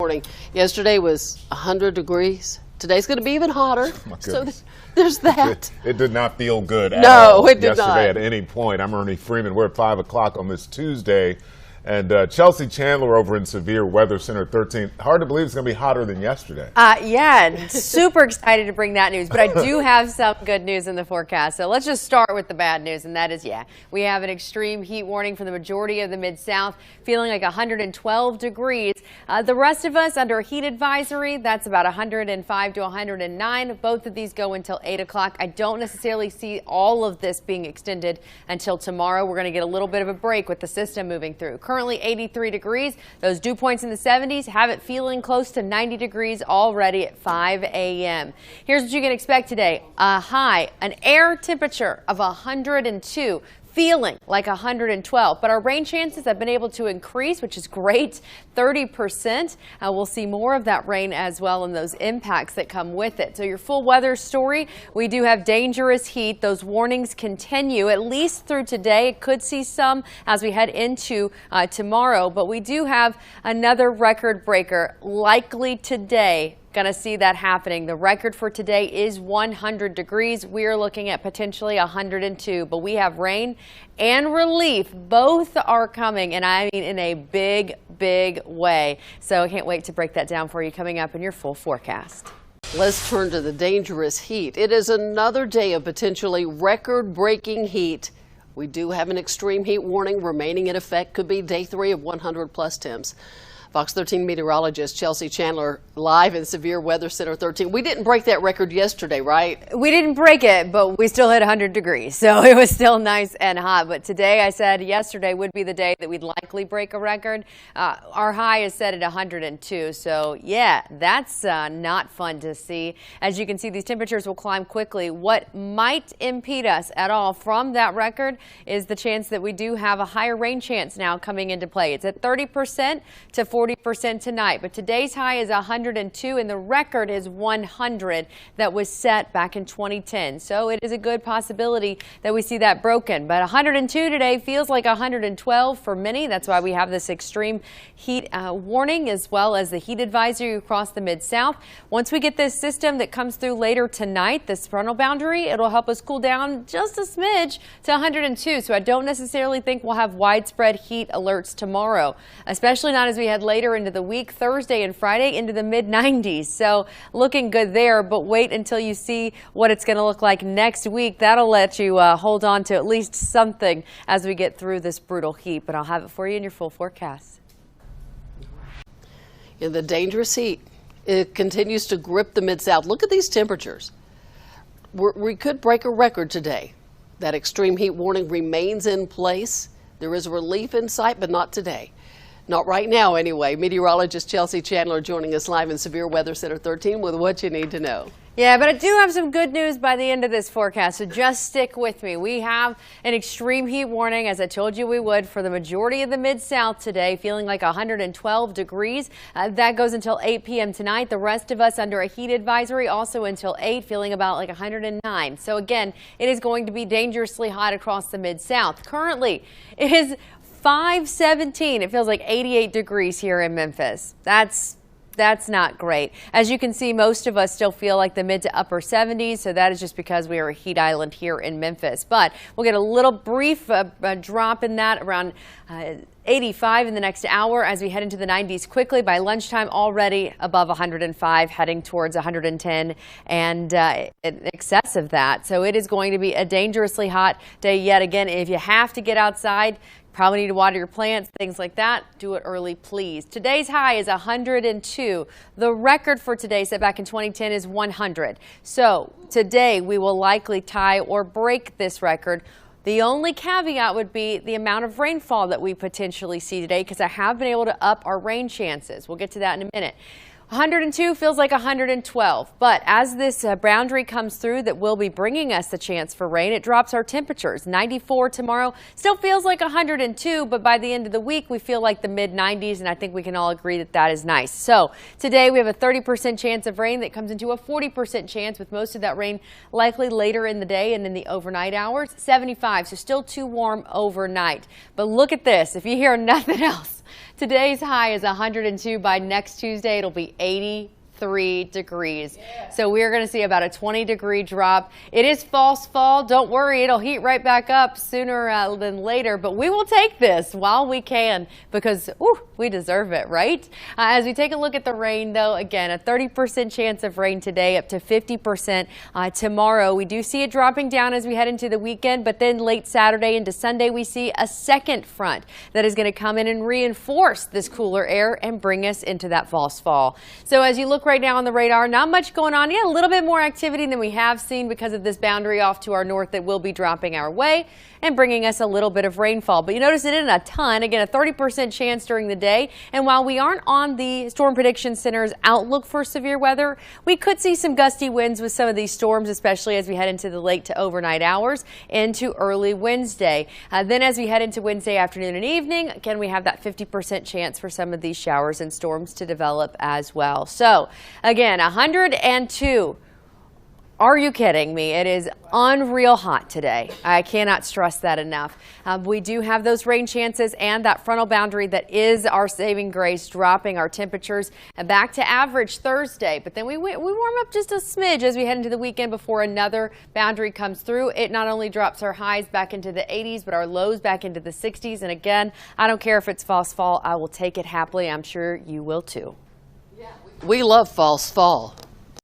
Morning. Yesterday was 100 degrees. Today's going to be even hotter. Oh, so there's that. It did not feel good at No, all it did yesterday not. at any point. I'm Ernie Freeman. We're at 5 o'clock on this Tuesday. And Chelsea Chandler over in Severe Weather Center 13. Hard to believe it's going to be hotter than yesterday. Yeah, super excited to bring that news. But I do have some good news in the forecast. So let's just start with the bad news. And that is, we have an extreme heat warning for the majority of the Mid-South, feeling like 112 degrees. The rest of us under a heat advisory, that's about 105 to 109. Both of these go until 8 o'clock. I don't necessarily see all of this being extended until tomorrow. We're going to get a little bit of a break with the system moving through. Currently 83 degrees. Those dew points in the 70s have it feeling close to 90 degrees already at 5 a.m. Here's what you can expect today. An air temperature of 102. Feeling like 112, but our rain chances have been able to increase, which is great, 30%. We'll see more of that rain as well and those impacts that come with it. So your full weather story, we do have dangerous heat. Those warnings continue at least through today. Could see some as we head into tomorrow, but we do have another record breaker likely today. Going to see that happening. The record for today is 100 degrees. We are looking at potentially 102, but we have rain and relief. Both are coming, and I mean in a big, big way. So I can't wait to break that down for you coming up in your full forecast. Let's turn to the dangerous heat. It is another day of potentially record-breaking heat. We do have an extreme heat warning remaining in effect. Could be day 3 of 100-plus temps. Fox 13 meteorologist Chelsea Chandler live in Severe Weather Center 13. We didn't break that record yesterday, right? We didn't break it, but we still hit 100 degrees, so it was still nice and hot. But today, I said yesterday would be the day that we'd likely break a record. Our high is set at 102, so yeah, that's not fun to see. As you can see, these temperatures will climb quickly. What might impede us at all from that record is the chance that we do have a higher rain chance now coming into play. It's at 30% to 40% tonight, but today's high is 102 and the record is 100 that was set back in 2010. So it is a good possibility that we see that broken, but 102 today feels like 112 for many. That's why we have this extreme heat warning as well as the heat advisory across the Mid-South. Once we get this system that comes through later tonight, this frontal boundary, it'll help us cool down just a smidge to 102. So I don't necessarily think we'll have widespread heat alerts tomorrow, especially not as we head later into the week, Thursday and Friday into the mid-90s. So looking good there, but wait until you see what it's going to look like next week. That'll let you hold on to at least something as we get through this brutal heat, but I'll have it for you in your full forecast. In the dangerous heat, it continues to grip the Mid-South. Look at these temperatures. We could break a record today. That extreme heat warning remains in place. There is relief in sight, but not today. Not right now, anyway. Meteorologist Chelsea Chandler joining us live in Severe Weather Center 13 with what you need to know. Yeah, but I do have some good news by the end of this forecast, so just stick with me. We have an extreme heat warning, as I told you we would, for the majority of the Mid-South today, feeling like 112 degrees. That goes until 8 p.m. tonight. The rest of us under a heat advisory also until 8, feeling about like 109. So again, it is going to be dangerously hot across the Mid-South. Currently, it is 517. It feels like 88 degrees here in Memphis. That's not great. As you can see, most of us still feel like the mid to upper 70s, so that is just because we are a heat island here in Memphis. But we'll get a little brief drop in that around 85 in the next hour as we head into the 90s quickly. By lunchtime, already above 105, heading towards 110 and in excess of that. So it is going to be a dangerously hot day yet again. If you have to get outside, probably need to water your plants, things like that. Do it early, please. Today's high is 102. The record for today set back in 2010 is 100. So today we will likely tie or break this record. The only caveat would be the amount of rainfall that we potentially see today, because I have been able to up our rain chances. We'll get to that in a minute. 102 feels like 112, but as this boundary comes through that will be bringing us the chance for rain, it drops our temperatures. 94 tomorrow still feels like 102, but by the end of the week we feel like the mid-90s, and I think we can all agree that that is nice. So today we have a 30% chance of rain that comes into a 40% chance, with most of that rain likely later in the day and in the overnight hours. 75, so still too warm overnight. But look at this. If you hear nothing else, Today's high is 102. By next Tuesday, it'll be 83 degrees. So we're going to see about a 20-degree drop. It is false fall. Don't worry, it'll heat right back up sooner than later, but we will take this while we can because we deserve it, right? As we take a look at the rain, though, again, a 30% chance of rain today, up to 50% tomorrow. We do see it dropping down as we head into the weekend, but then late Saturday into Sunday, we see a second front that is going to come in and reinforce this cooler air and bring us into that false fall. So as you look right now on the radar, not much going on yet. A little bit more activity than we have seen because of this boundary off to our north that will be dropping our way and bringing us a little bit of rainfall. But you notice it isn't a ton. Again, a 30% chance during the day. And while we aren't on the Storm Prediction Center's outlook for severe weather, we could see some gusty winds with some of these storms, especially as we head into the late to overnight hours into early Wednesday. Then as we head into Wednesday afternoon and evening, again, we have that 50% chance for some of these showers and storms to develop as well. So again, 102. Are you kidding me? It is unreal hot today. I cannot stress that enough. We do have those rain chances and that frontal boundary that is our saving grace, dropping our temperatures back to average Thursday. But then we warm up just a smidge as we head into the weekend before another boundary comes through. It not only drops our highs back into the 80s, but our lows back into the 60s. And again, I don't care if it's false fall. I will take it happily. I'm sure you will too. We love false fall.